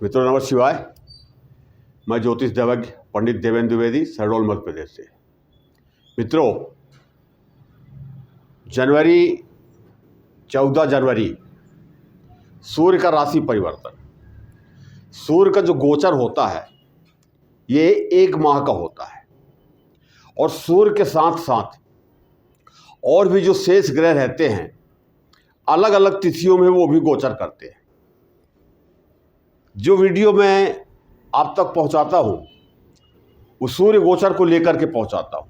मित्रों नमः शिवाय। मैं ज्योतिष देवज्ञ पंडित देवेंद्र द्विवेदी, शहडोल मध्य प्रदेश से। मित्रों, 14 जनवरी सूर्य का राशि परिवर्तन, सूर्य का जो गोचर होता है ये 1 माह का होता है और सूर्य के साथ साथ और भी जो शेष ग्रह रहते हैं अलग अलग तिथियों में वो भी गोचर करते हैं। जो वीडियो मैं आप तक पहुंचाता हूं वो सूर्य गोचर को लेकर के पहुंचाता हूं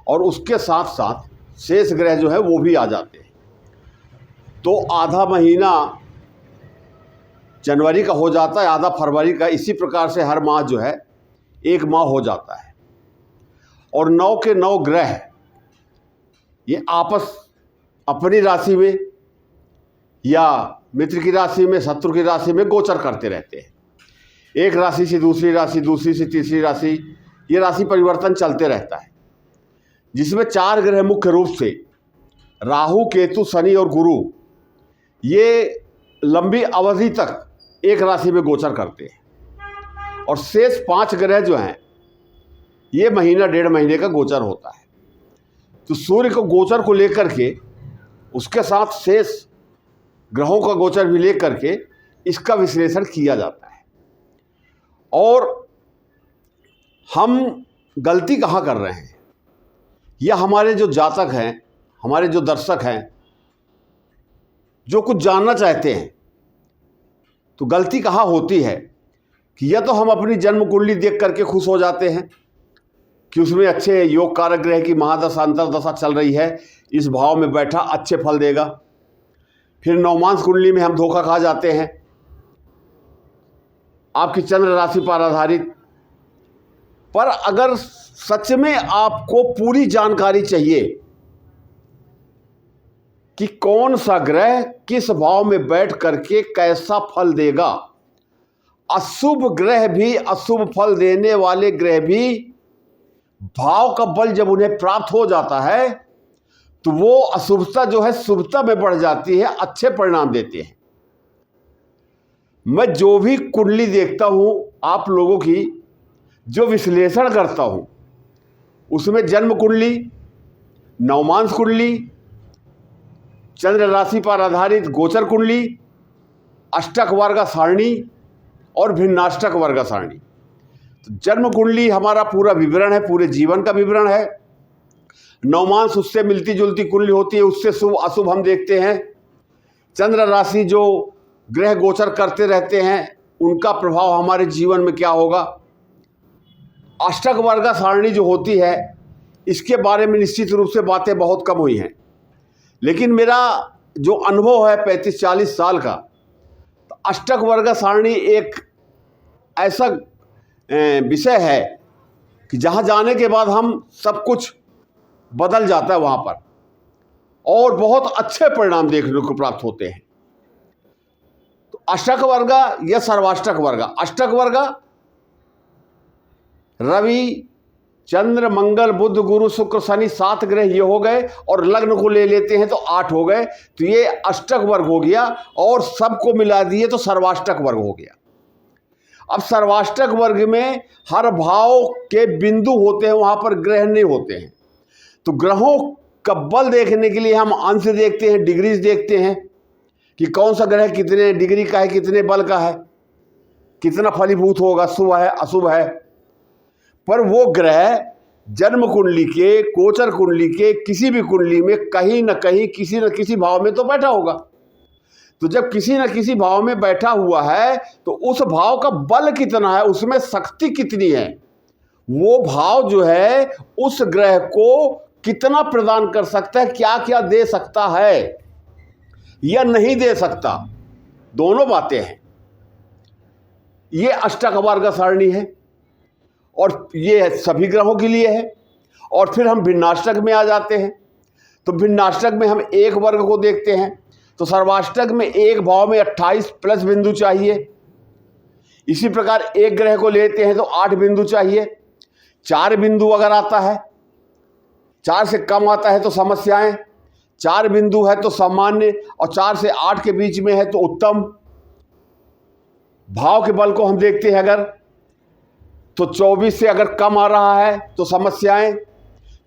और उसके साथ साथ शेष ग्रह जो है वो भी आ जाते हैं। तो आधा महीना जनवरी का हो जाता है, आधा फरवरी का। इसी प्रकार से हर माह जो है 1 माह हो जाता है और 9 के 9 ग्रह ये आपस अपनी राशि में या मित्र की राशि में, शत्रु की राशि में गोचर करते रहते हैं। एक राशि से दूसरी राशि, दूसरी से तीसरी राशि, ये राशि परिवर्तन चलते रहता है, जिसमें 4 ग्रह मुख्य रूप से राहु, केतु, शनि और गुरु ये लंबी अवधि तक एक राशि में गोचर करते हैं और शेष 5 ग्रह जो हैं ये महीना 1.5 महीने का गोचर होता है। तो सूर्य को गोचर को लेकर के उसके साथ शेष ग्रहों का गोचर भी लेकर के इसका विश्लेषण किया जाता है। और हम गलती कहाँ कर रहे हैं, या हमारे जो जातक हैं, हमारे जो दर्शक हैं, जो कुछ जानना चाहते हैं, तो गलती कहाँ होती है कि या तो हम अपनी जन्म कुंडली देख करके खुश हो जाते हैं कि उसमें अच्छे योग कारक ग्रह की महादशा अंतरदशा चल रही है, इस भाव में बैठा अच्छे फल देगा। फिर नवमांश कुंडली में हम धोखा खा जाते हैं, आपकी चंद्र राशि पर आधारित। पर अगर सच में आपको पूरी जानकारी चाहिए कि कौन सा ग्रह किस भाव में बैठ करके कैसा फल देगा, अशुभ ग्रह भी, अशुभ फल देने वाले ग्रह भी भाव का बल जब उन्हें प्राप्त हो जाता है तो वो अशुभता जो है शुभता में बढ़ जाती है, अच्छे परिणाम देते हैं। मैं जो भी कुंडली देखता हूं, आप लोगों की जो विश्लेषण करता हूं, उसमें जन्म कुंडली, नवमांश कुंडली, चंद्र राशि पर आधारित गोचर कुंडली, अष्टक वर्ग सारणी और भिन्नाष्टक वर्ग सारणी। तो जन्म कुंडली हमारा पूरा विवरण है, पूरे जीवन का विवरण है। नवमांश उससे मिलती जुलती कुंडली होती है, उससे शुभ अशुभ हम देखते हैं। चंद्र राशि जो ग्रह गोचर करते रहते हैं उनका प्रभाव हमारे जीवन में क्या होगा। अष्टक वर्ग सारणी जो होती है इसके बारे में निश्चित रूप से बातें बहुत कम हुई हैं, लेकिन मेरा जो अनुभव है 35-40 साल का, तो अष्टक वर्ग सारणी एक ऐसा विषय है कि जहाँ जाने के बाद हम सब कुछ बदल जाता है वहाँ पर और बहुत अच्छे परिणाम देखने को प्राप्त होते हैं। तो अष्टक वर्ग या सर्वाष्टक वर्ग, अष्टक वर्ग रवि, चंद्र, मंगल, बुध, गुरु, शुक्र, शनि, 7 ग्रह ये हो गए और लग्न को ले लेते हैं तो 8 हो गए। तो ये अष्टक वर्ग हो गया और सबको मिला दिए तो सर्वाष्टक वर्ग हो गया। अब सर्वाष्टक वर्ग में हर भाव के बिंदु होते हैं, वहां पर ग्रह नहीं होते हैं। तो ग्रहों का बल देखने के लिए हम अंश देखते हैं, डिग्रीज देखते हैं कि कौन सा ग्रह कितने डिग्री का है, कितने बल का है, कितना फलीभूत होगा, शुभ है अशुभ है। पर वो ग्रह जन्म कुंडली के, गोचर कुंडली के, किसी भी कुंडली में कहीं न कहीं किसी न किसी भाव में तो बैठा होगा। तो जब किसी न किसी भाव में बैठा हुआ है तो उस भाव का बल कितना है, उसमें शक्ति कितनी है, वो भाव जो है उस ग्रह को कितना प्रदान कर सकता है, क्या क्या दे सकता है या नहीं दे सकता, दोनों बातें हैं। ये अष्टक वर्ग सारणी है और ये सभी ग्रहों के लिए है। और फिर हम भिन्नाष्टक में आ जाते हैं। तो भिन्नाष्टक में हम एक वर्ग को देखते हैं। तो सर्वाष्टक में एक भाव में 28 प्लस बिंदु चाहिए। इसी प्रकार एक ग्रह को लेते हैं तो 8 बिंदु चाहिए। 4 बिंदु अगर आता है, 4 से कम आता है तो समस्याएं, 4 बिंदु है तो सामान्य और 4 से 8 के बीच में है तो उत्तम। भाव के बल को हम देखते हैं अगर, तो 24 से अगर कम आ रहा है तो समस्याएं,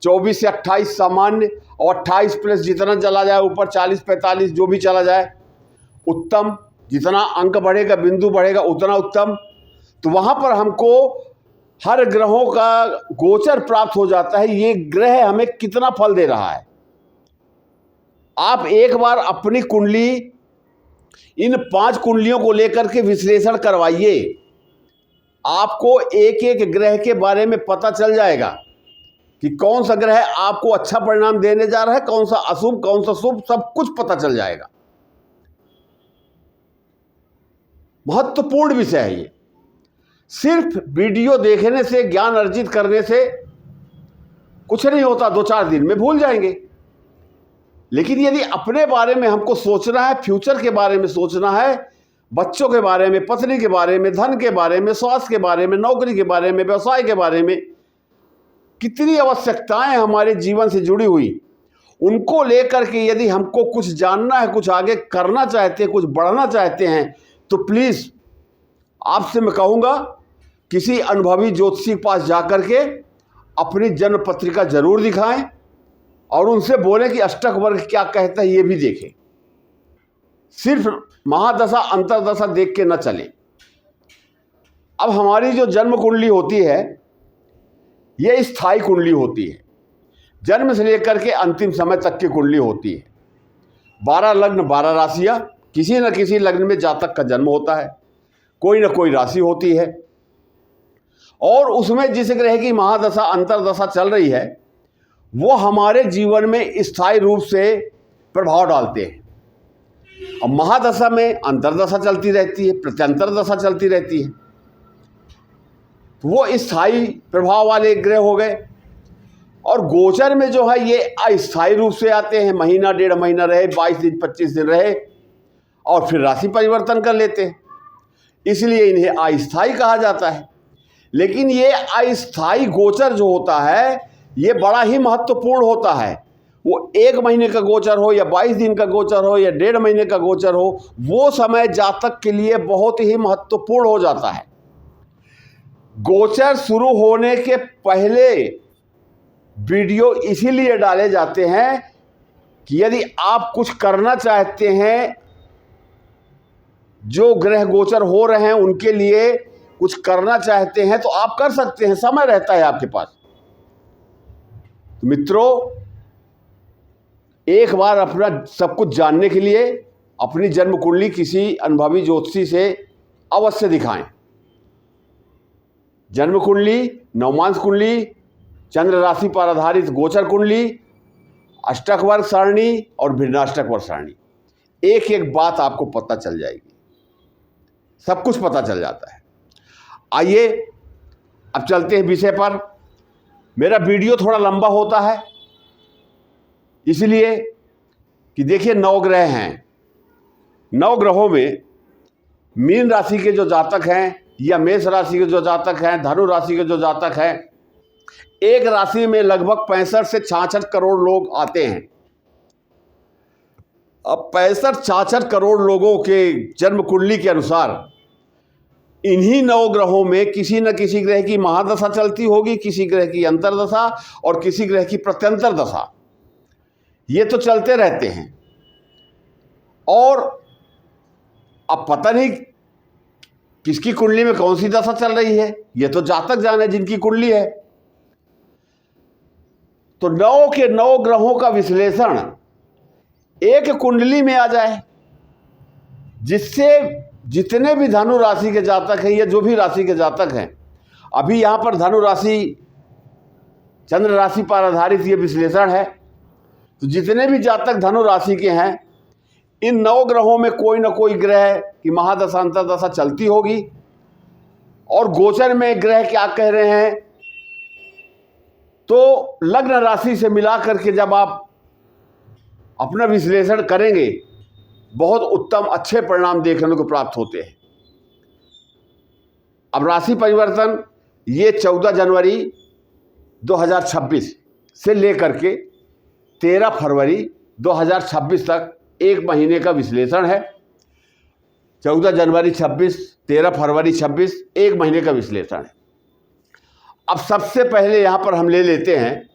24 से 28 सामान्य, और 28 प्लस जितना चला जाए ऊपर 40-45 जो भी चला जाए उत्तम, जितना अंक बढ़ेगा बिंदु बढ़ेगा उतना उत्तम। तो वहाँ पर हमको हर ग्रहों का गोचर प्राप्त हो जाता है, ये ग्रह हमें कितना फल दे रहा है। आप एक बार अपनी कुंडली, इन 5 कुंडलियों को लेकर के विश्लेषण करवाइए, आपको एक एक ग्रह के बारे में पता चल जाएगा कि कौन सा ग्रह आपको अच्छा परिणाम देने जा रहा है, कौन सा अशुभ, कौन सा शुभ, सब कुछ पता चल जाएगा। महत्वपूर्ण विषय है ये। सिर्फ वीडियो देखने से, ज्ञान अर्जित करने से कुछ नहीं होता, 2-4 दिन में भूल जाएंगे। लेकिन यदि अपने बारे में हमको सोचना है, फ्यूचर के बारे में सोचना है, बच्चों के बारे में, पत्नी के बारे में, धन के बारे में, स्वास्थ्य के बारे में, नौकरी के बारे में, व्यवसाय के बारे में, कितनी आवश्यकताएं हमारे जीवन से जुड़ी हुई, उनको लेकर के यदि हमको कुछ जानना है, कुछ आगे करना चाहते हैं, कुछ बढ़ना चाहते हैं, तो प्लीज़ आपसे मैं कहूँगा किसी अनुभवी ज्योतिषी के पास जाकर के अपनी जन्म पत्रिका जरूर दिखाएं और उनसे बोलें कि अष्टक वर्ग क्या कहता है ये भी देखें। सिर्फ महादशा अंतरदशा देख के न चलें। अब हमारी जो जन्म कुंडली होती है ये स्थायी कुंडली होती है, जन्म से लेकर के अंतिम समय तक की कुंडली होती है। 12 लग्न 12 राशियाँ, किसी न किसी लग्न में जातक का जन्म होता है, कोई न कोई राशि होती है, और उसमें जिस ग्रह की महादशा अंतरदशा चल रही है वो हमारे जीवन में स्थायी रूप से प्रभाव डालते हैं। अब महादशा में अंतरदशा चलती रहती है, प्रत्यंतर दशा चलती रहती है, तो वो स्थायी प्रभाव वाले ग्रह हो गए। और गोचर में जो है ये अस्थायी रूप से आते हैं, महीना 1.5 महीना रहे, 22 दिन 25 दिन रहे और फिर राशि परिवर्तन कर लेते हैं, इसलिए इन्हें अस्थायी कहा जाता है। लेकिन ये अस्थायी गोचर जो होता है ये बड़ा ही महत्वपूर्ण होता है। वो 1 महीने का गोचर हो या 22 दिन का गोचर हो या 1.5 महीने का गोचर हो, वो समय जातक के लिए बहुत ही महत्वपूर्ण हो जाता है। गोचर शुरू होने के पहले वीडियो इसीलिए डाले जाते हैं कि यदि आप कुछ करना चाहते हैं, जो ग्रह गोचर हो रहे हैं उनके लिए कुछ करना चाहते हैं तो आप कर सकते हैं, समय रहता है आपके पास। तो मित्रों, एक बार अपना सब कुछ जानने के लिए अपनी जन्म कुंडली किसी अनुभवी ज्योतिषी से अवश्य दिखाएं। जन्म कुंडली, नवमांश कुंडली, चंद्र राशि पर आधारित गोचर कुंडली, अष्टक वर्ग सारणी और भिन्नाष्टक वर्ग सारणी, एक एक बात आपको पता चल जाएगी, सब कुछ पता चल जाता है। आइए अब चलते हैं विषय पर। मेरा वीडियो थोड़ा लंबा होता है इसलिए कि देखिए 9 ग्रह हैं। 9 ग्रहों में मीन राशि के जो जातक हैं या मेष राशि के जो जातक हैं, धनु राशि के जो जातक हैं, एक राशि में लगभग 65 से 66 करोड़ लोग आते हैं। अब 65-66 करोड़ लोगों के जन्म कुंडली के अनुसार इन्हीं 9 ग्रहों में किसी न किसी ग्रह की महादशा चलती होगी, किसी ग्रह की अंतरदशा और किसी ग्रह की प्रत्यंतर दशा, ये तो चलते रहते हैं। और अब पता नहीं किसकी कुंडली में कौन सी दशा चल रही है, ये तो जातक जाने जिनकी कुंडली है। तो 9 के 9 ग्रहों का विश्लेषण एक कुंडली में आ जाए, जिससे जितने भी धनु राशि के जातक हैं या जो भी राशि के जातक हैं, अभी यहाँ पर धनु राशि चंद्र राशि पर आधारित ये विश्लेषण है, तो जितने भी जातक धनु राशि के हैं, इन 9 ग्रहों में कोई ना कोई ग्रह की महादशा अंतरदशा चलती होगी। और गोचर में ग्रह क्या कह रहे हैं, तो लग्न राशि से मिला करके जब आप अपना विश्लेषण करेंगे, बहुत उत्तम अच्छे परिणाम देखने को प्राप्त होते हैं। अब राशि परिवर्तन ये 14 जनवरी 2026 से लेकर के 13 फरवरी 2026 तक 1 महीने का विश्लेषण है। 14 जनवरी 26, 13 फरवरी 26, एक महीने का विश्लेषण है। अब सबसे पहले यहां पर हम ले लेते हैं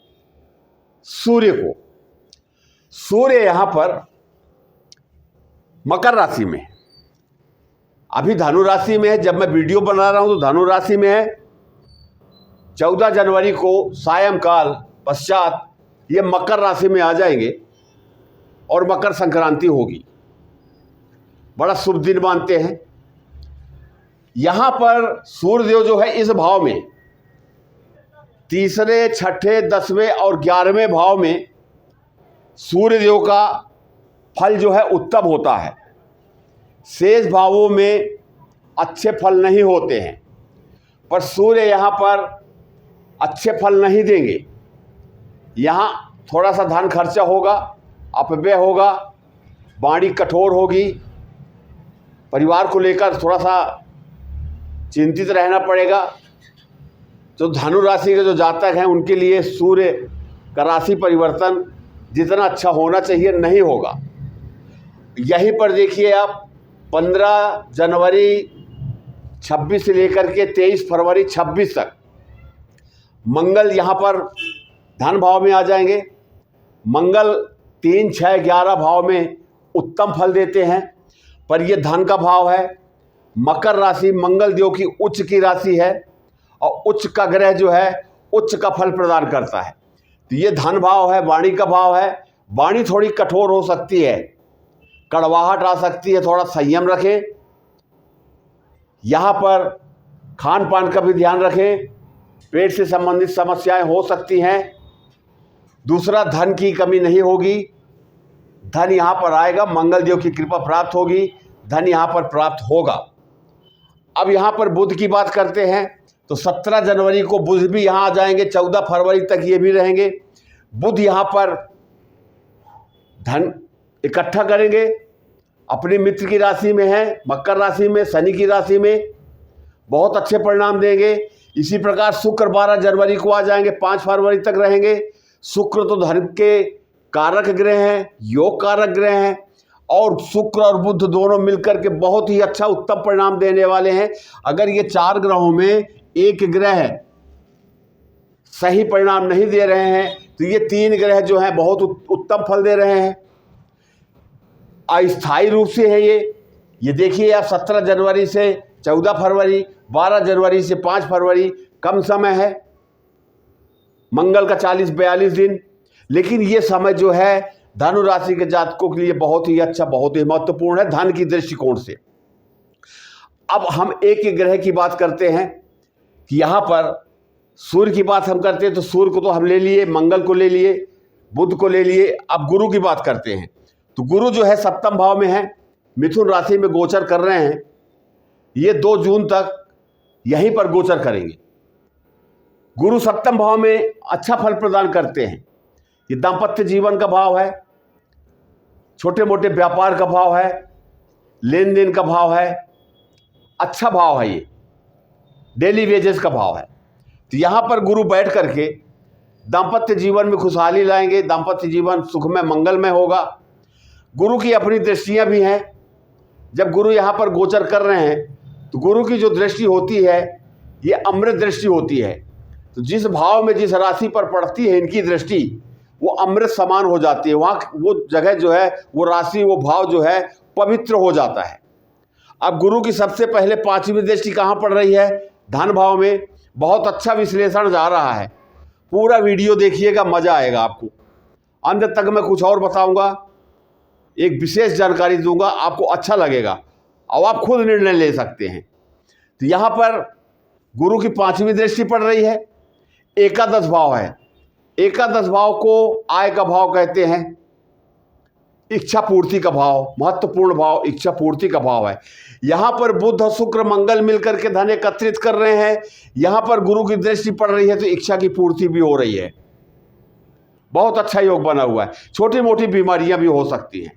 सूर्य को। सूर्य यहां पर मकर राशि में, अभी धनु राशि में है। जब मैं वीडियो बना रहा हूं तो धनु राशि में है। 14 जनवरी को सायंकाल पश्चात ये मकर राशि में आ जाएंगे और मकर संक्रांति होगी। बड़ा शुभ दिन मानते हैं। यहां पर सूर्यदेव जो है इस भाव में, तीसरे, छठे, 10वें और 11वें भाव में सूर्यदेव का फल जो है उत्तम होता है। शेष भावों में अच्छे फल नहीं होते हैं, पर सूर्य यहाँ पर अच्छे फल नहीं देंगे। यहाँ थोड़ा सा धन खर्चा होगा, अपव्यय होगा, वाणी कठोर होगी, परिवार को लेकर थोड़ा सा चिंतित रहना पड़ेगा। तो धनु राशि के जो जातक हैं उनके लिए सूर्य का राशि परिवर्तन जितना अच्छा होना चाहिए नहीं होगा। यहीं पर देखिए आप 15 जनवरी 26 से लेकर के 23 फरवरी 26 तक मंगल यहाँ पर धन भाव में आ जाएंगे। मंगल 3, 6, 11 भाव में उत्तम फल देते हैं, पर ये धन का भाव है। मकर राशि मंगल देव की उच्च की राशि है और उच्च का ग्रह जो है उच्च का फल प्रदान करता है। तो ये धन भाव है, वाणी का भाव है। वाणी थोड़ी कठोर हो सकती है, कड़वाहट आ सकती है, थोड़ा संयम रखें। यहाँ पर खान पान का भी ध्यान रखें, पेट से संबंधित समस्याएं हो सकती हैं। दूसरा, धन की कमी नहीं होगी, धन यहाँ पर आएगा, मंगल देव की कृपा प्राप्त होगी, धन यहाँ पर प्राप्त होगा। अब यहाँ पर बुध की बात करते हैं तो 17 जनवरी को बुध भी यहाँ आ जाएंगे, 14 फरवरी तक ये भी रहेंगे। बुध यहाँ पर धन इकट्ठा करेंगे, अपने मित्र की राशि में है, मकर राशि में, शनि की राशि में, बहुत अच्छे परिणाम देंगे। इसी प्रकार शुक्र 12 जनवरी को आ जाएंगे, 5 फरवरी तक रहेंगे। शुक्र तो धन के कारक ग्रह हैं, योग कारक ग्रह हैं, और शुक्र और बुध दोनों मिलकर के बहुत ही अच्छा उत्तम परिणाम देने वाले हैं। अगर ये 4 ग्रहों में एक ग्रह सही परिणाम नहीं दे रहे हैं तो ये 3 ग्रह जो हैं बहुत उत्तम फल दे रहे हैं। अस्थायी रूप से है ये देखिए आप 17 जनवरी से 14 फरवरी, 12 जनवरी से 5 फरवरी, कम समय है, मंगल का 40-42 दिन, लेकिन ये समय जो है धनु राशि के जातकों के लिए बहुत ही अच्छा, बहुत ही महत्वपूर्ण है धन की दृष्टिकोण से। अब हम एक एक ग्रह की बात करते हैं कि यहाँ पर सूर्य की बात हम करते हैं तो सूर्य को तो हम ले लिए, मंगल को ले लिए, बुध को ले लिए। अब गुरु की बात करते हैं तो गुरु जो है 7वें भाव में है, मिथुन राशि में गोचर कर रहे हैं। ये 2 जून तक यहीं पर गोचर करेंगे। गुरु 7वें भाव में अच्छा फल प्रदान करते हैं। ये दाम्पत्य जीवन का भाव है, छोटे मोटे व्यापार का भाव है, लेन देन का भाव है, अच्छा भाव है, ये डेली वेजेस का भाव है। तो यहाँ पर गुरु बैठ करके दाम्पत्य जीवन में खुशहाली लाएंगे, दाम्पत्य जीवन सुखमय मंगलमय होगा। गुरु की अपनी दृष्टियाँ भी हैं। जब गुरु यहाँ पर गोचर कर रहे हैं तो गुरु की जो दृष्टि होती है ये अमृत दृष्टि होती है। तो जिस भाव में जिस राशि पर पड़ती है इनकी दृष्टि, वो अमृत समान हो जाती है। वहाँ वो जगह जो है, वो राशि, वो भाव जो है पवित्र हो जाता है। अब गुरु की सबसे पहले 5वीं दृष्टि कहाँ पड़ रही है? धन भाव में। बहुत अच्छा विश्लेषण जा रहा है, पूरा वीडियो देखिएगा, मज़ा आएगा आपको। अंत तक मैं कुछ और बताऊंगा, एक विशेष जानकारी दूंगा, आपको अच्छा लगेगा और आप खुद निर्णय ले सकते हैं। तो यहाँ पर गुरु की 5वीं दृष्टि पड़ रही है, एकादश भाव है। एकादश भाव को आय का भाव कहते हैं, इच्छा पूर्ति का भाव, महत्वपूर्ण भाव, इच्छा पूर्ति का भाव है। यहाँ पर बुध और शुक्र मंगल मिलकर के धन एकत्रित कर रहे हैं। यहाँ पर गुरु की दृष्टि पड़ रही है तो इच्छा की पूर्ति भी हो रही है। बहुत अच्छा योग बना हुआ है। छोटी मोटी बीमारियां भी हो सकती हैं,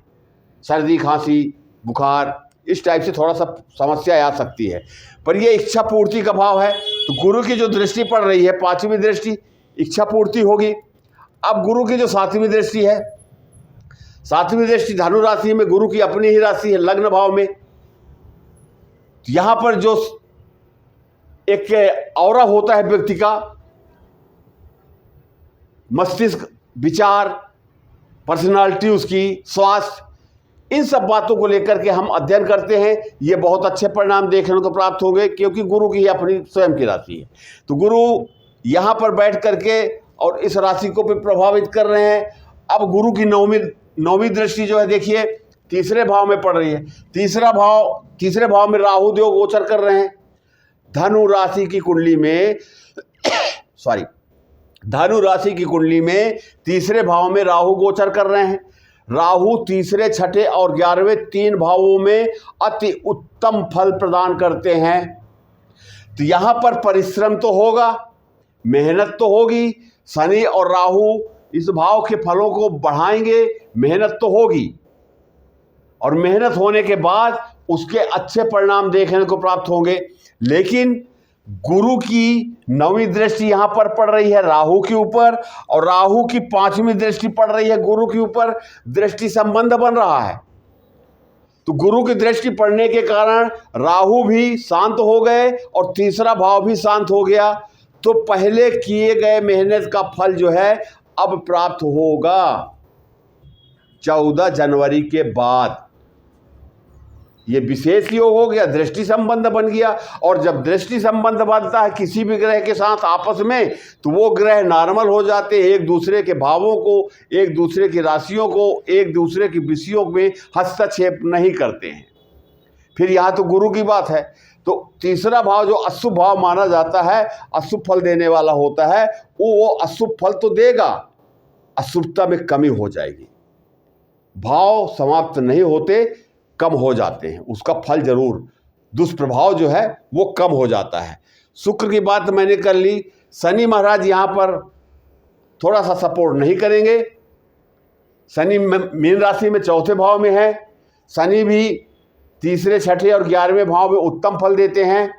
सर्दी, खांसी, बुखार, इस टाइप से थोड़ा सा समस्या आ सकती है, पर यह इच्छा पूर्ति का भाव है। तो गुरु की जो दृष्टि पड़ रही है 5वीं दृष्टि, इच्छा पूर्ति होगी। अब गुरु की जो 7वीं दृष्टि है, 7वीं दृष्टि धनु राशि में, गुरु की अपनी ही राशि है, लग्न भाव में। तो यहां पर जो एक ऑरा होता है व्यक्ति का, मस्तिष्क, विचार, पर्सनालिटी, उसकी स्वास्थ्य, इन सब बातों को लेकर के हम अध्ययन करते हैं। ये बहुत अच्छे परिणाम देखने को प्राप्त होंगे, क्योंकि गुरु की अपनी स्वयं की राशि है। तो गुरु यहाँ पर बैठ करके और इस राशि को भी प्रभावित कर रहे हैं। अब गुरु की नौवीं दृष्टि जो है, देखिए तीसरे भाव में पड़ रही है। तीसरे भाव में राहु देव गोचर कर रहे हैं। धनु राशि की कुंडली में धनु राशि की कुंडली में तीसरे भाव में राहु गोचर कर रहे हैं। राहु तीसरे, छठे और 11वें 3 भावों में अति उत्तम फल प्रदान करते हैं। तो यहां पर परिश्रम तो होगा, मेहनत तो होगी। शनि और राहु इस भाव के फलों को बढ़ाएंगे, मेहनत तो होगी, और मेहनत होने के बाद उसके अच्छे परिणाम देखने को प्राप्त होंगे। लेकिन गुरु की 9वीं दृष्टि यहां पर पड़ रही है राहु के ऊपर, और राहु की 5वीं दृष्टि पड़ रही है गुरु के ऊपर। दृष्टि संबंध बन रहा है। तो गुरु की दृष्टि पड़ने के कारण राहु भी शांत हो गए और तीसरा भाव भी शांत हो गया। तो पहले किए गए मेहनत का फल जो है अब प्राप्त होगा 14 जनवरी के बाद। ये विशेष योग हो गया, दृष्टि संबंध बन गया। और जब दृष्टि संबंध बनता है किसी भी ग्रह के साथ आपस में, तो वो ग्रह नॉर्मल हो जाते हैं, एक दूसरे के भावों को, एक दूसरे की राशियों को, एक दूसरे की विषयों में हस्तक्षेप नहीं करते हैं। फिर यहाँ तो गुरु की बात है। तो तीसरा भाव जो अशुभ भाव माना जाता है, अशुभ फल देने वाला होता है, वो अशुभ फल तो देगा, अशुभता में कमी हो जाएगी। भाव समाप्त नहीं होते, कम हो जाते हैं, उसका फल जरूर, दुष्प्रभाव जो है वो कम हो जाता है। शुक्र की बात मैंने कर ली। शनि महाराज यहाँ पर थोड़ा सा सपोर्ट नहीं करेंगे। शनि मीन राशि में 4थे भाव में है। शनि भी तीसरे, छठे और 11वें भाव में उत्तम फल देते हैं।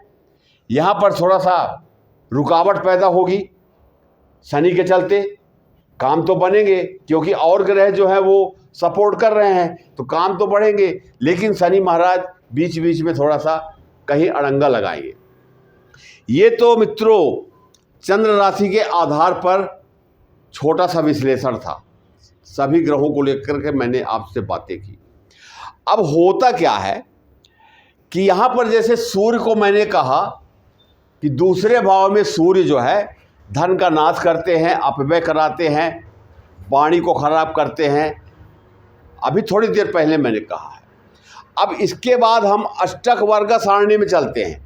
यहाँ पर थोड़ा सा रुकावट पैदा होगी शनि के चलते। काम तो बनेंगे, क्योंकि और ग्रह जो है वो सपोर्ट कर रहे हैं, तो काम तो बढ़ेंगे, लेकिन शनि महाराज बीच बीच में थोड़ा सा कहीं अड़ंगा लगाएंगे। ये तो मित्रों चंद्र राशि के आधार पर छोटा सा विश्लेषण था। सभी ग्रहों को लेकर के मैंने आपसे बातें की। अब होता क्या है कि यहाँ पर जैसे सूर्य को मैंने कहा कि दूसरे भाव में सूर्य जो है धन का नाश करते हैं, अपव्यय कराते हैं, वाणी को खराब करते हैं। अभी थोड़ी देर पहले मैंने कहा है। अब इसके बाद हम अष्टक वर्ग सारणी में चलते हैं।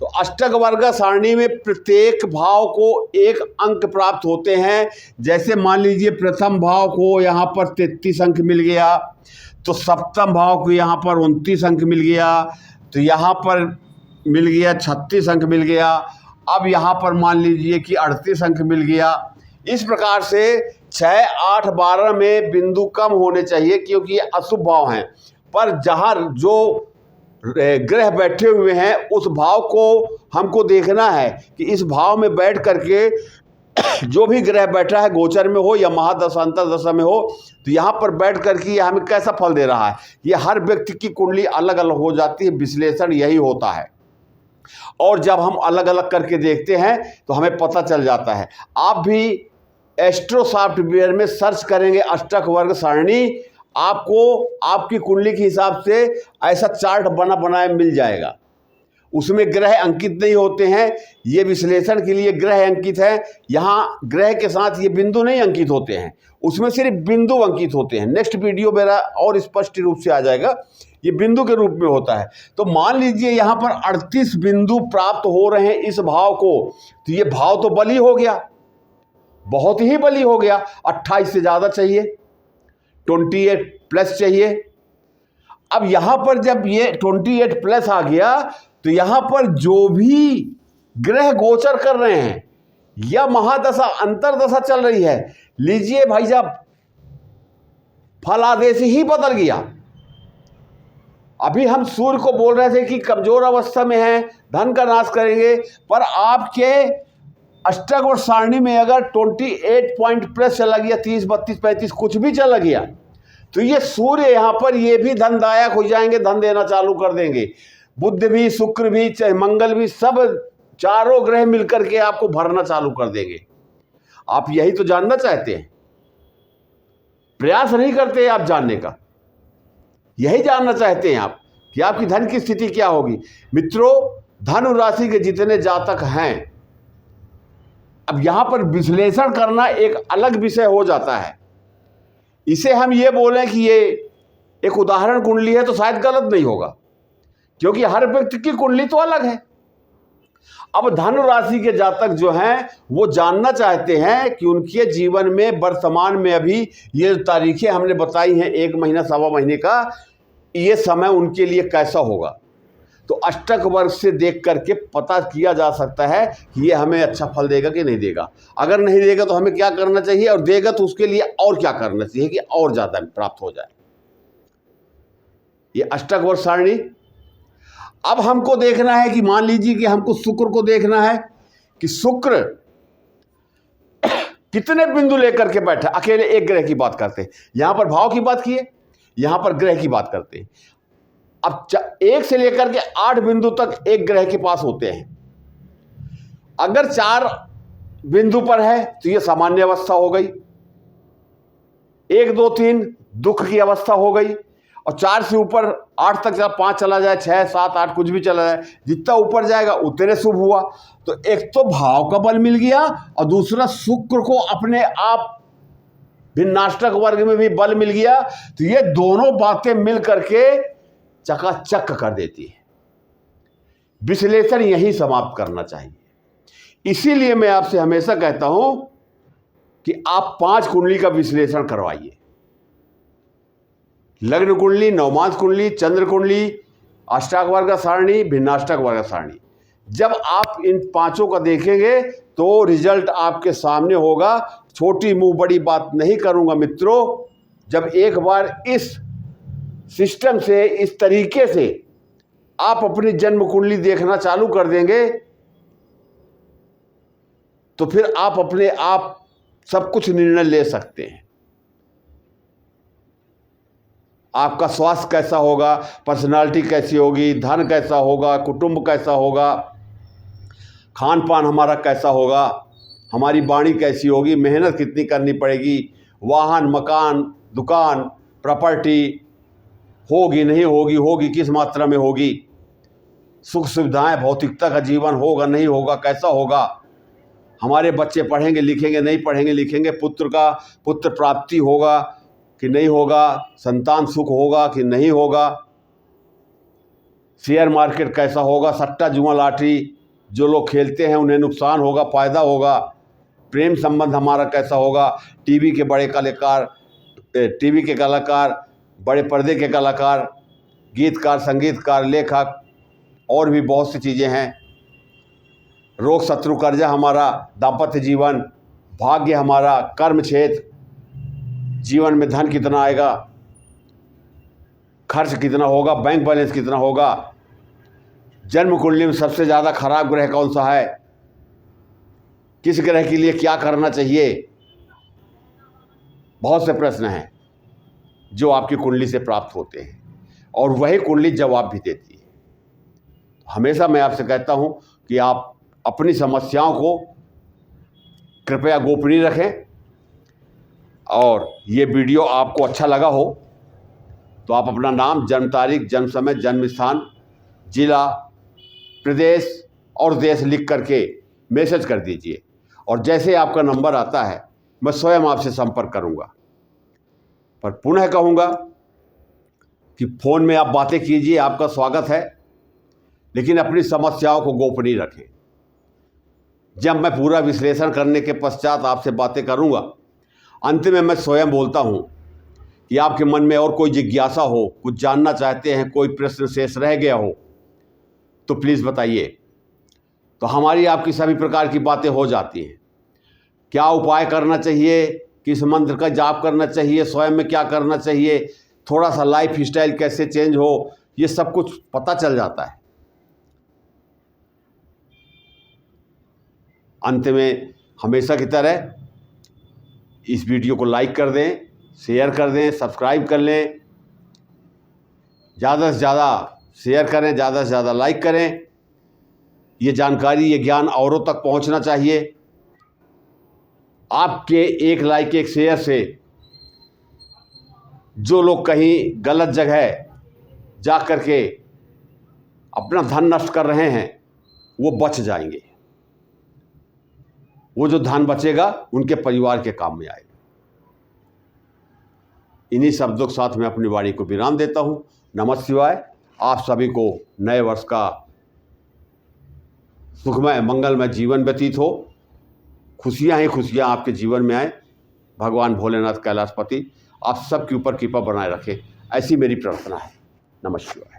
तो अष्टक वर्ग सारणी में प्रत्येक भाव को 1 अंक प्राप्त होते हैं। जैसे मान लीजिए प्रथम भाव को यहाँ पर 33 अंक मिल गया, तो सप्तम भाव को यहाँ पर 29 अंक मिल गया, तो यहाँ पर मिल गया 36 अंक मिल गया। अब यहाँ पर मान लीजिए कि 38 अंक मिल गया। इस प्रकार से 6, 8, 12 में बिंदु कम होने चाहिए, क्योंकि ये अशुभ भाव हैं। पर जहाँ जो ग्रह बैठे हुए हैं उस भाव को हमको देखना है कि इस भाव में बैठ करके जो भी ग्रह बैठा है, गोचर में हो या महादशा अंतर्दशा में हो, तो यहाँ पर बैठ करके ये हमें कैसा फल दे रहा है। ये हर व्यक्ति की कुंडली अलग अलग हो जाती है, विश्लेषण यही होता है। और जब हम अलग अलग करके देखते हैं तो हमें पता चल जाता है। आप भी एस्ट्रो सॉफ्टवेयर में सर्च करेंगे अष्टक वर्ग सारणी, आपको आपकी कुंडली के हिसाब से ऐसा चार्ट बना बनाया मिल जाएगा। उसमें ग्रह अंकित नहीं होते हैं, ये विश्लेषण के लिए ग्रह अंकित है। यहाँ ग्रह के साथ ये बिंदु नहीं अंकित होते हैं, उसमें सिर्फ बिंदु अंकित होते हैं। नेक्स्ट वीडियो मेरा और स्पष्ट रूप से आ जाएगा, ये बिंदु के रूप में होता है। तो मान लीजिए यहाँ पर 38 बिंदु प्राप्त हो रहे हैं इस भाव को, तो ये भाव तो बली हो गया, बहुत ही बली हो गया। 28 से ज़्यादा चाहिए, 28 प्लस चाहिए। अब यहाँ पर जब ये 28 प्लस आ गया, तो यहाँ पर जो भी ग्रह गोचर कर रहे हैं या महादशा अंतर्दशा चल रही है, लीजिए भाई साहब, फलादेश ही बदल गया। अभी हम सूर्य को बोल रहे थे कि कमजोर अवस्था में है, धन का नाश करेंगे, पर आपके अष्टक वर्ग सारणी में अगर 28 पॉइंट प्लस चला गया, 30, 32, 35 कुछ भी चला गया, तो ये सूर्य यहाँ पर ये भी धनदायक हो जाएंगे, धन देना चालू कर देंगे। बुध भी, शुक्र भी, चाहे मंगल भी, सब चारों ग्रह मिलकर के आपको भरना चालू कर देंगे। आप यही तो जानना चाहते हैं, प्रयास नहीं करते आप जानने का, यही जानना चाहते हैं आप कि आपकी धन की स्थिति क्या होगी। मित्रों, धनु राशि के जितने जातक हैं, अब यहां पर विश्लेषण करना एक अलग विषय हो जाता है। इसे हम ये बोलें कि ये एक उदाहरण कुंडली है तो शायद गलत नहीं होगा, क्योंकि हर व्यक्ति की कुंडली तो अलग है। अब धनु राशि के जातक जो हैं वो जानना चाहते हैं कि उनके जीवन में वर्तमान में अभी ये तारीखें हमने बताई हैं, 1 महीना 1.25 महीने का, ये समय उनके लिए कैसा होगा। तो अष्टक वर्ग से देख करके पता किया जा सकता है कि ये हमें अच्छा फल देगा कि नहीं देगा। अगर नहीं देगा तो हमें क्या करना चाहिए, और देगा तो उसके लिए और क्या करना चाहिए कि और ज़्यादा प्राप्त हो जाए। ये अष्टक वर्ग सारणी। अब हमको देखना है कि मान लीजिए कि हमको शुक्र को देखना है कि शुक्र कितने बिंदु लेकर के बैठा। अकेले एक ग्रह की बात करते हैं, यहां पर भाव की बात किए, यहां पर ग्रह की बात करते हैं। अब 1 से लेकर के 8 बिंदु तक एक ग्रह के पास होते हैं। अगर 4 बिंदु पर है तो यह सामान्य अवस्था हो गई, 1 2 3 दुख की अवस्था हो गई, और 4 से ऊपर 8 तक 5 चला जाए, 6 7 8 कुछ भी चला जाए, जितना ऊपर जाएगा उतने शुभ हुआ। तो एक तो भाव का बल मिल गया, और दूसरा शुक्र को अपने आप भिन्नाष्टक वर्ग में भी बल मिल गया। तो ये दोनों बातें मिल करके चकाचक कर देती है। विश्लेषण यही समाप्त करना चाहिए। इसीलिए मैं आपसे हमेशा कहता हूं कि आप 5 कुंडली का विश्लेषण करवाइए। लग्न कुंडली, नवमांश कुंडली, चंद्र कुंडली, अष्टांग वर्ग सारणी, भिन्नाष्टक वर्ग सारणी। जब आप इन 5 का देखेंगे तो रिजल्ट आपके सामने होगा। छोटी मुंह बड़ी बात नहीं करूंगा मित्रों। जब एक बार इस सिस्टम से, इस तरीके से आप अपनी जन्म कुंडली देखना चालू कर देंगे तो फिर आप अपने आप सब कुछ निर्णय ले सकते हैं। आपका स्वास्थ्य कैसा होगा, पर्सनालिटी कैसी होगी, धन कैसा होगा, कुटुंब कैसा होगा, खान पान हमारा कैसा होगा, हमारी वाणी कैसी होगी, मेहनत कितनी करनी पड़ेगी, वाहन, मकान, दुकान, प्रॉपर्टी होगी नहीं होगी, होगी किस मात्रा में होगी, सुख सुविधाएं, भौतिकता का जीवन होगा नहीं होगा, कैसा होगा, हमारे बच्चे पढ़ेंगे लिखेंगे नहीं पढ़ेंगे लिखेंगे, पुत्र प्राप्ति होगा कि नहीं होगा, संतान सुख होगा कि नहीं होगा, शेयर मार्केट कैसा होगा, सट्टा जुआ लॉटरी जो लोग खेलते हैं उन्हें नुकसान होगा फ़ायदा होगा, प्रेम संबंध हमारा कैसा होगा, टीवी के कलाकार, बड़े पर्दे के कलाकार, गीतकार, संगीतकार, लेखक, और भी बहुत सी चीज़ें हैं, रोग शत्रु कर्जा हमारा, दाम्पत्य जीवन, भाग्य हमारा, कर्म क्षेत्र, जीवन में धन कितना आएगा, खर्च कितना होगा, बैंक बैलेंस कितना होगा, जन्म कुंडली में सबसे ज़्यादा खराब ग्रह कौन सा है, किस ग्रह के लिए क्या करना चाहिए। बहुत से प्रश्न हैं जो आपकी कुंडली से प्राप्त होते हैं और वही कुंडली जवाब भी देती है। हमेशा मैं आपसे कहता हूं कि आप अपनी समस्याओं को कृपया गोपनीय रखें, और ये वीडियो आपको अच्छा लगा हो तो आप अपना नाम, जन्म तारीख, जन्म समय, जन्म स्थान, जिला, प्रदेश और देश लिख करके मैसेज कर दीजिए, और जैसे आपका नंबर आता है मैं स्वयं आपसे संपर्क करूंगा। पर पुनः कहूंगा कि फ़ोन में आप बातें कीजिए, आपका स्वागत है, लेकिन अपनी समस्याओं को गोपनीय रखें। जब मैं पूरा विश्लेषण करने के पश्चात आपसे बातें करूंगा, अंत में मैं स्वयं बोलता हूं कि आपके मन में और कोई जिज्ञासा हो, कुछ जानना चाहते हैं, कोई प्रश्न शेष रह गया हो तो प्लीज़ बताइए। तो हमारी आपकी सभी प्रकार की बातें हो जाती हैं। क्या उपाय करना चाहिए, किस मंत्र का जाप करना चाहिए, स्वयं में क्या करना चाहिए, थोड़ा सा लाइफ स्टाइल कैसे चेंज हो, ये सब कुछ पता चल जाता है। अंत में हमेशा की तरह इस वीडियो को लाइक कर दें, शेयर कर दें, सब्सक्राइब कर लें, ज़्यादा से ज़्यादा शेयर करें, ज़्यादा से ज़्यादा लाइक करें। ये जानकारी, ये ज्ञान औरों तक पहुंचना चाहिए। आपके एक लाइक, एक शेयर से जो लोग कहीं गलत जगह जा कर के अपना धन नष्ट कर रहे हैं वो बच जाएंगे। वो जो धन बचेगा उनके परिवार के काम में आएगा। इन्हीं शब्दों के साथ मैं अपनी वाणी को विराम देता हूँ। नमः शिवाय। आप सभी को नए वर्ष का सुखमय मंगलमय जीवन व्यतीत हो। खुशियाँ ही खुशियाँ आपके जीवन में आए। भगवान भोलेनाथ कैलाशपति आप सबके ऊपर कृपा बनाए रखे, ऐसी मेरी प्रार्थना है। नमः शिवाय।